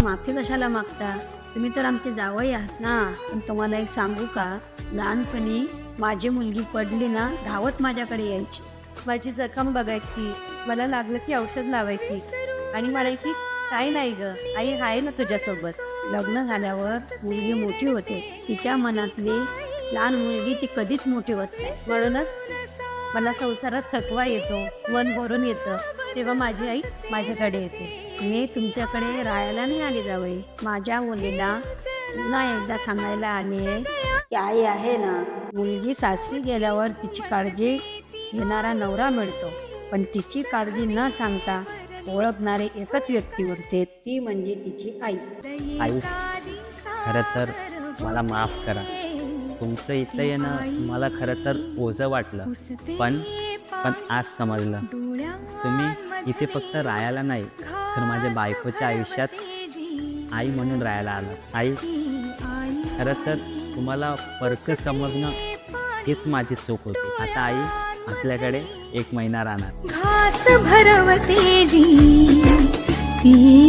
माफी कशाला मागता? तुम्ही तर आमचे जावई आहात ना. पण तुम्हाला एक सांगू का, लहानपणी माझी मुलगी पडली ना, धावत माझ्याकडे यायची. माझी जखम बघायची, मला लागलं की औषध लावायची आणि म्हणायची, काही नाही ग, आई आहे ना तुझ्यासोबत. लग्न झाल्यावर मुलगी मोठी होते, तिच्या मनातली लहान मुलगी ती कधीच मोठी होत नाही. म्हणूनच मला संसारात थकवा येतो, मन भरून येतं, तेव्हा माझी आई माझ्याकडे येते. मी तुमच्याकडे राहायला नाही आली जावई. माझ्या मुलीला पुन्हा एकदा सांगायला आली आहे की आई आहे ना. मुलगी सासरी गेल्यावर तिची काळजी घेणारा नवरा मिळतो, पण तिची काळजी न सांगता ओळखणारे एकच व्यक्ती उरते, ती म्हणजे तिची आई. आई, खरं तर मला माफ करा. तुमचं इथं येणं मला खरं तर ओझं वाटलं, पण आज समजलं तुम्ही इथे फक्त राहायला नाही, तर माझ्या बायकोच्या आयुष्यात आई म्हणून राहायला आला. आई, खरं तर तुम्हाला फरक समजणं हीच माझी चूक होती. आता आई आपल्याकडे 1 महिना राहणार. घास भरवते जी ती